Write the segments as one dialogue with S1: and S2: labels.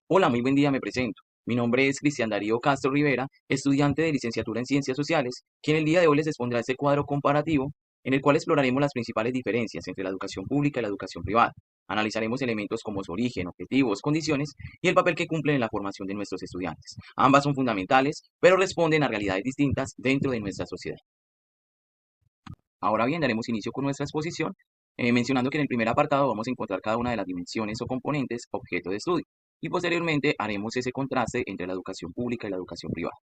S1: Hola, muy buen día, me presento. Mi nombre es Cristian Darío Castro Rivera, estudiante de licenciatura en Ciencias Sociales, quien el día de hoy les expondrá este cuadro comparativo en el cual exploraremos las principales diferencias entre la educación pública y la educación privada. Analizaremos elementos como su origen, objetivos, condiciones y el papel que cumplen en la formación de nuestros estudiantes. Ambas son fundamentales, pero responden a realidades distintas dentro de nuestra sociedad. Ahora bien, daremos inicio con nuestra exposición, mencionando que en el primer apartado vamos a encontrar cada una de las dimensiones o componentes objeto de estudio, y posteriormente haremos ese contraste entre la educación pública y la educación privada.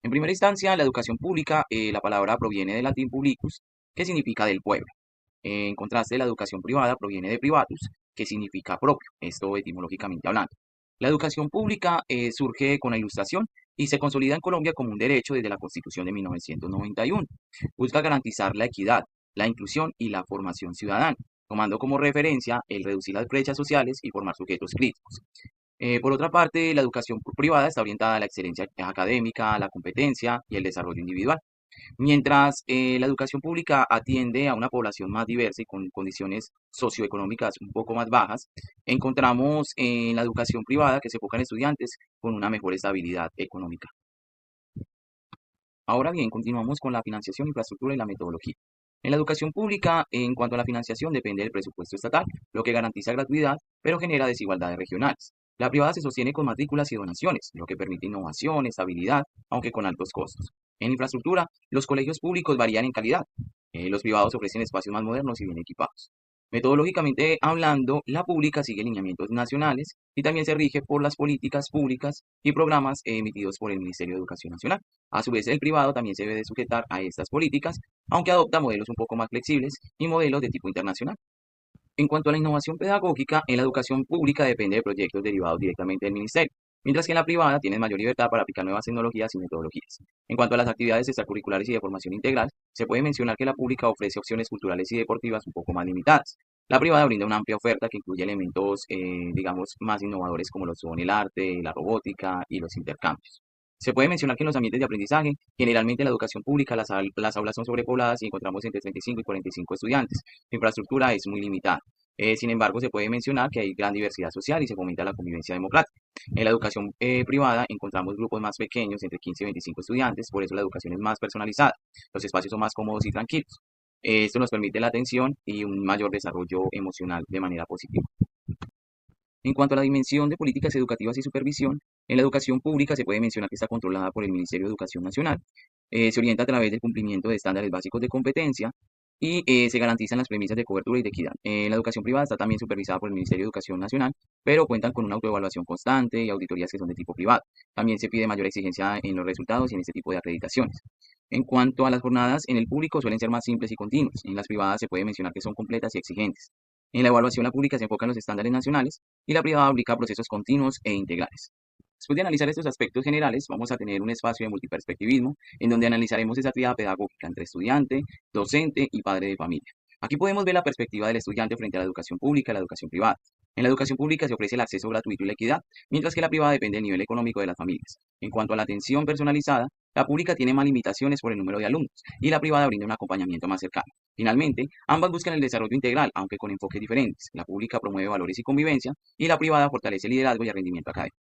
S1: En primera instancia, la educación pública, la palabra proviene del latín publicus, que significa del pueblo. En contraste, la educación privada proviene de privatus, que significa propio, esto etimológicamente hablando. La educación pública surge con la Ilustración y se consolida en Colombia como un derecho desde la Constitución de 1991. Busca garantizar la equidad, la inclusión y la formación ciudadana, tomando como referencia el reducir las brechas sociales y formar sujetos críticos. Por otra parte, la educación privada está orientada a la excelencia académica, a la competencia y el desarrollo individual. Mientras la educación pública atiende a una población más diversa y con condiciones socioeconómicas un poco más bajas, encontramos en la educación privada que se enfoca en estudiantes con una mejor estabilidad económica. Ahora bien, continuamos con la financiación, infraestructura y la metodología. En la educación pública, en cuanto a la financiación, depende del presupuesto estatal, lo que garantiza gratuidad, pero genera desigualdades regionales. La privada se sostiene con matrículas y donaciones, lo que permite innovación, estabilidad, aunque con altos costos. En infraestructura, los colegios públicos varían en calidad. Los privados ofrecen espacios más modernos y bien equipados. Metodológicamente hablando, la pública sigue lineamientos nacionales y también se rige por las políticas públicas y programas emitidos por el Ministerio de Educación Nacional. A su vez, el privado también se debe de sujetar a estas políticas, aunque adopta modelos un poco más flexibles y modelos de tipo internacional. En cuanto a la innovación pedagógica, en la educación pública depende de proyectos derivados directamente del ministerio, mientras que en la privada tiene mayor libertad para aplicar nuevas tecnologías y metodologías. En cuanto a las actividades extracurriculares y de formación integral, se puede mencionar que la pública ofrece opciones culturales y deportivas un poco más limitadas. La privada brinda una amplia oferta que incluye elementos, digamos, más innovadores como lo son el arte, la robótica y los intercambios. Se puede mencionar que en los ambientes de aprendizaje, generalmente en la educación pública, las aulas son sobrepobladas y encontramos entre 35 y 45 estudiantes. La infraestructura es muy limitada. Sin embargo, se puede mencionar que hay gran diversidad social y se fomenta la convivencia democrática. En la educación privada encontramos grupos más pequeños, entre 15 y 25 estudiantes, por eso la educación es más personalizada. Los espacios son más cómodos y tranquilos. Esto nos permite la atención y un mayor desarrollo emocional de manera positiva. En cuanto a la dimensión de políticas educativas y supervisión, en la educación pública se puede mencionar que está controlada por el Ministerio de Educación Nacional. Se orienta a través del cumplimiento de estándares básicos de competencia y se garantizan las premisas de cobertura y de equidad. La educación privada está también supervisada por el Ministerio de Educación Nacional, pero cuentan con una autoevaluación constante y auditorías que son de tipo privado. También se pide mayor exigencia en los resultados y en este tipo de acreditaciones. En cuanto a las jornadas, en el público suelen ser más simples y continuas. En las privadas se puede mencionar que son completas y exigentes. En la evaluación, la pública se enfoca en los estándares nacionales y la privada aplica procesos continuos e integrales. Después de analizar estos aspectos generales, vamos a tener un espacio de multiperspectivismo en donde analizaremos esa actividad pedagógica entre estudiante, docente y padre de familia. Aquí podemos ver la perspectiva del estudiante frente a la educación pública y la educación privada. En la educación pública se ofrece el acceso gratuito y la equidad, mientras que la privada depende del nivel económico de las familias. En cuanto a la atención personalizada, la pública tiene más limitaciones por el número de alumnos y la privada brinda un acompañamiento más cercano. Finalmente, ambas buscan el desarrollo integral, aunque con enfoques diferentes. La pública promueve valores y convivencia y la privada fortalece el liderazgo y el rendimiento académico.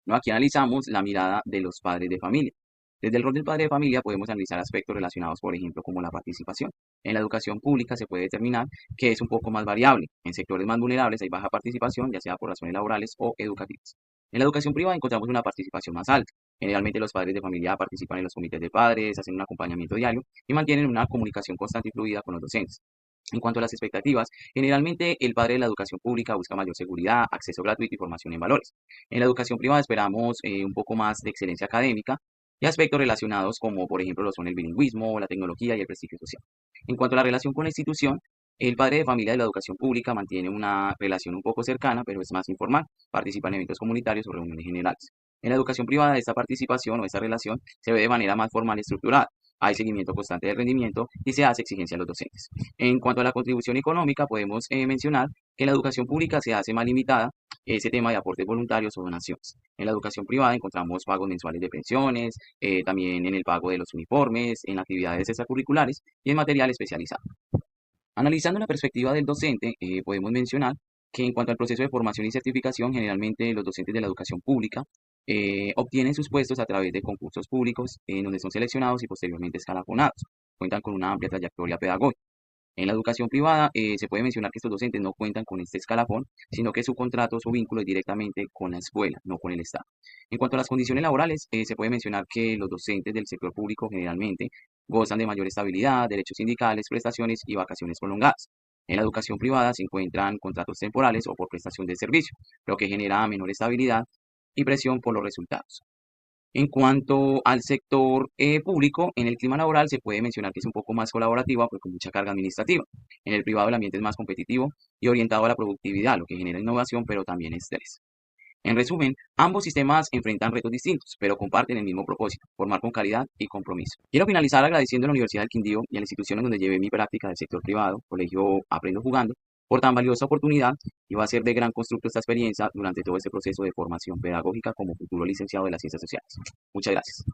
S1: ¿No? Aquí analizamos la mirada de los padres de familia. Desde el rol del padre de familia podemos analizar aspectos relacionados, por ejemplo, como la participación. En la educación pública se puede determinar que es un poco más variable. En sectores más vulnerables hay baja participación, ya sea por razones laborales o educativas. En la educación privada encontramos una participación más alta. Generalmente los padres de familia participan en los comités de padres, hacen un acompañamiento diario y mantienen una comunicación constante y fluida con los docentes. En cuanto a las expectativas, generalmente el padre de la educación pública busca mayor seguridad, acceso gratuito y formación en valores. En la educación privada esperamos un poco más de excelencia académica y aspectos relacionados como, por ejemplo, lo son el bilingüismo, la tecnología y el prestigio social. En cuanto a la relación con la institución, el padre de familia de la educación pública mantiene una relación un poco cercana, pero es más informal, participa en eventos comunitarios o reuniones generales. En la educación privada, esta participación o esta relación se ve de manera más formal y estructurada. Hay seguimiento constante del rendimiento y se hace exigencia a los docentes. En cuanto a la contribución económica, podemos mencionar que en la educación pública se hace más limitada ese tema de aportes voluntarios o donaciones. En la educación privada encontramos pagos mensuales de pensiones, también en el pago de los uniformes, en actividades extracurriculares y en material especializado. Analizando la perspectiva del docente, podemos mencionar que en cuanto al proceso de formación y certificación, generalmente los docentes de la educación pública obtienen sus puestos a través de concursos públicos en donde son seleccionados y posteriormente escalafonados. Cuentan con una amplia trayectoria pedagógica. En la educación privada se puede mencionar que estos docentes no cuentan con este escalafón, sino que su contrato, su vínculo es directamente con la escuela, no con el Estado. En cuanto a las condiciones laborales, se puede mencionar que los docentes del sector público generalmente gozan de mayor estabilidad, derechos sindicales, prestaciones y vacaciones prolongadas. En la educación privada se encuentran contratos temporales o por prestación de servicio, lo que genera menor estabilidad y presión por los resultados. En cuanto al sector público, en el clima laboral se puede mencionar que es un poco más colaborativa, pues con mucha carga administrativa. En el privado el ambiente es más competitivo y orientado a la productividad, lo que genera innovación, pero también estrés. En resumen, ambos sistemas enfrentan retos distintos, pero comparten el mismo propósito, formar con calidad y compromiso. Quiero finalizar agradeciendo a la Universidad del Quindío y a la institución en donde llevé mi práctica del sector privado, Colegio Aprendo Jugando, por tan valiosa oportunidad y va a ser de gran constructo esta experiencia durante todo este proceso de formación pedagógica como futuro licenciado de las ciencias sociales. Muchas gracias.